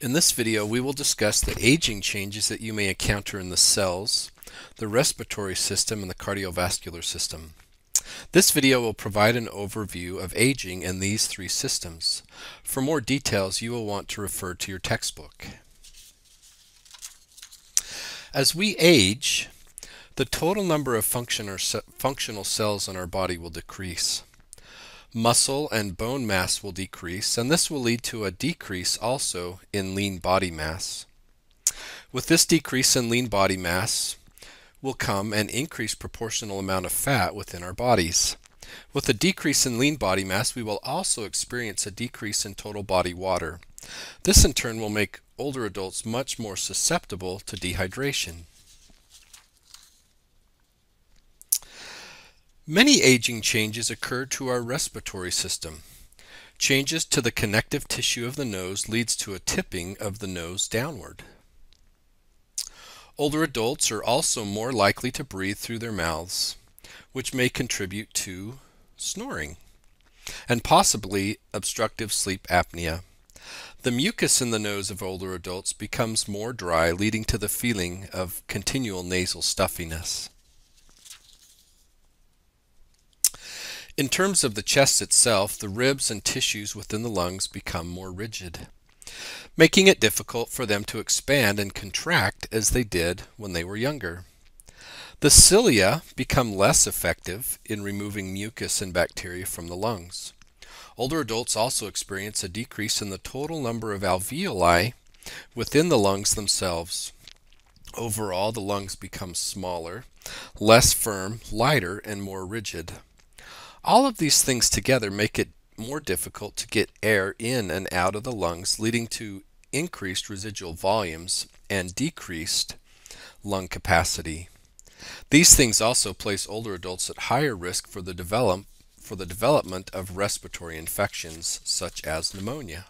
In this video, we will discuss the aging changes that you may encounter in the cells, the respiratory system, and the cardiovascular system. This video will provide an overview of aging in these three systems. For more details, you will want to refer to your textbook. As we age, the total number of functional cells in our body will decrease. Muscle and bone mass will decrease, and this will lead to a decrease also in lean body mass. With this decrease in lean body mass will come an increased proportional amount of fat within our bodies. With a decrease in lean body mass, we will also experience a decrease in total body water. This in turn will make older adults much more susceptible to dehydration. Many aging changes occur to our respiratory system. Changes to the connective tissue of the nose leads to a tipping of the nose downward. Older adults are also more likely to breathe through their mouths, which may contribute to snoring and possibly obstructive sleep apnea. The mucus in the nose of older adults becomes more dry, leading to the feeling of continual nasal stuffiness. In terms of the chest itself, the ribs and tissues within the lungs become more rigid, making it difficult for them to expand and contract as they did when they were younger. The cilia become less effective in removing mucus and bacteria from the lungs. Older adults also experience a decrease in the total number of alveoli within the lungs themselves. Overall, the lungs become smaller, less firm, lighter, and more rigid. All of these things together make it more difficult to get air in and out of the lungs, leading to increased residual volumes and decreased lung capacity. These things also place older adults at higher risk for the development of respiratory infections such as pneumonia.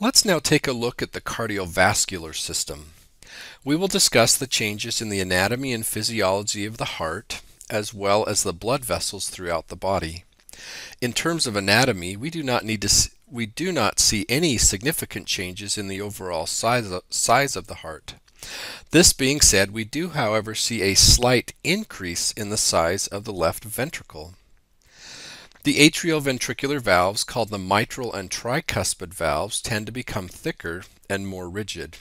Let's now take a look at the cardiovascular system. We will discuss the changes in the anatomy and physiology of the heart, as well as the blood vessels throughout the body. In terms of anatomy, we do not see any significant changes in the overall size of the heart. This being said, we do, however, see a slight increase in the size of the left ventricle. The atrioventricular valves, called the mitral and tricuspid valves, tend to become thicker and more rigid,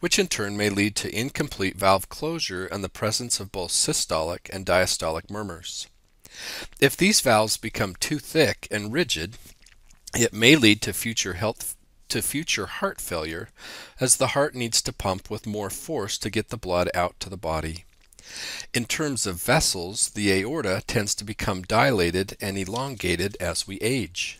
which in turn may lead to incomplete valve closure and the presence of both systolic and diastolic murmurs. If these valves become too thick and rigid, it may lead to future heart failure, as the heart needs to pump with more force to get the blood out to the body. In terms of vessels, the aorta tends to become dilated and elongated as we age.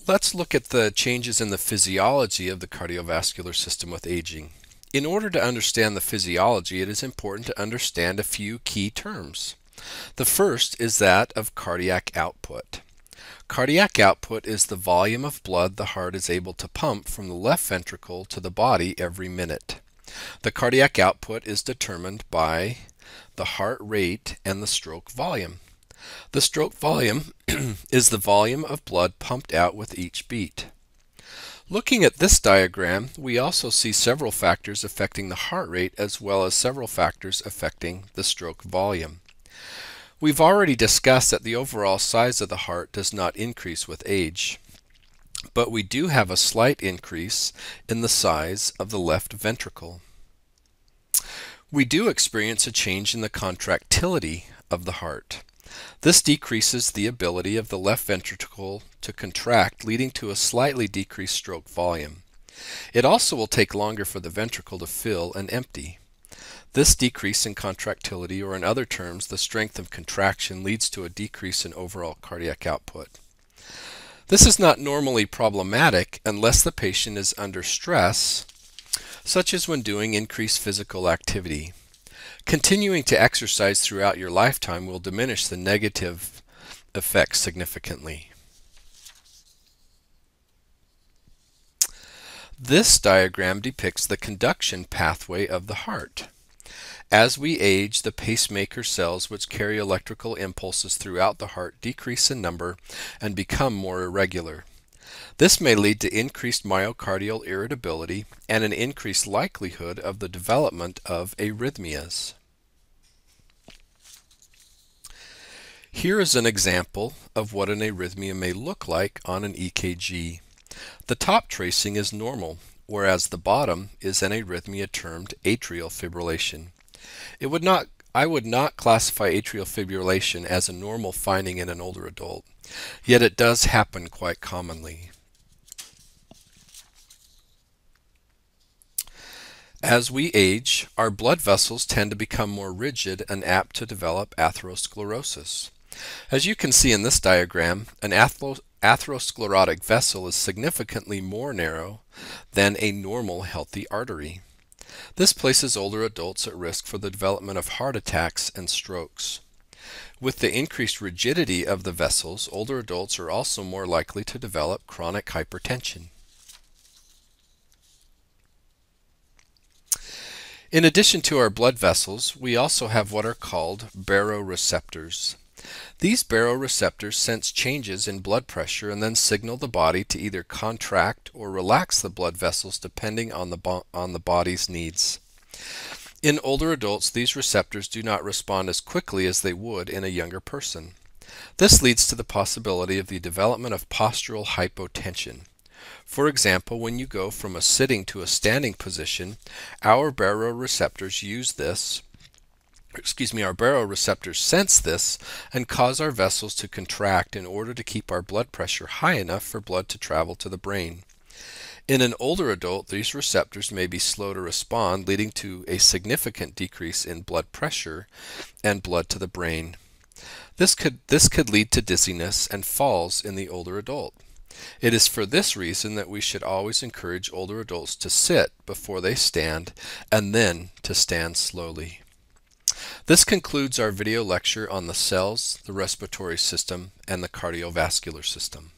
Let's look at the changes in the physiology of the cardiovascular system with aging. In order to understand the physiology, it is important to understand a few key terms. The first is that of cardiac output. Cardiac output is the volume of blood the heart is able to pump from the left ventricle to the body every minute. The cardiac output is determined by the heart rate and the stroke volume. The stroke volume is the volume of blood pumped out with each beat. Looking at this diagram, we also see several factors affecting the heart rate as well as several factors affecting the stroke volume. We've already discussed that the overall size of the heart does not increase with age, but we do have a slight increase in the size of the left ventricle. We do experience a change in the contractility of the heart. This decreases the ability of the left ventricle to contract, leading to a slightly decreased stroke volume. It also will take longer for the ventricle to fill and empty. This decrease in contractility, or in other terms, the strength of contraction, leads to a decrease in overall cardiac output. This is not normally problematic unless the patient is under stress, such as when doing increased physical activity. Continuing to exercise throughout your lifetime will diminish the negative effects significantly. This diagram depicts the conduction pathway of the heart. As we age, the pacemaker cells which carry electrical impulses throughout the heart decrease in number and become more irregular. This may lead to increased myocardial irritability and an increased likelihood of the development of arrhythmias. Here is an example of what an arrhythmia may look like on an EKG. The top tracing is normal, whereas the bottom is an arrhythmia termed atrial fibrillation. I would not classify atrial fibrillation as a normal finding in an older adult, yet it does happen quite commonly. As we age, our blood vessels tend to become more rigid and apt to develop atherosclerosis. As you can see in this diagram, an atherosclerotic vessel is significantly more narrow than a normal healthy artery. This places older adults at risk for the development of heart attacks and strokes. With the increased rigidity of the vessels, older adults are also more likely to develop chronic hypertension. In addition to our blood vessels, we also have what are called baroreceptors. These baroreceptors sense changes in blood pressure and then signal the body to either contract or relax the blood vessels depending on the body's needs. In older adults, these receptors do not respond as quickly as they would in a younger person. This leads to the possibility of the development of postural hypotension. For example, when you go from a sitting to a standing position, our baroreceptors sense this and cause our vessels to contract in order to keep our blood pressure high enough for blood to travel to the brain. In an older adult, these receptors may be slow to respond, leading to a significant decrease in blood pressure and blood to the brain. This could lead to dizziness and falls in the older adult. It is for this reason that we should always encourage older adults to sit before they stand and then to stand slowly. This concludes our video lecture on the cells, the respiratory system, and the cardiovascular system.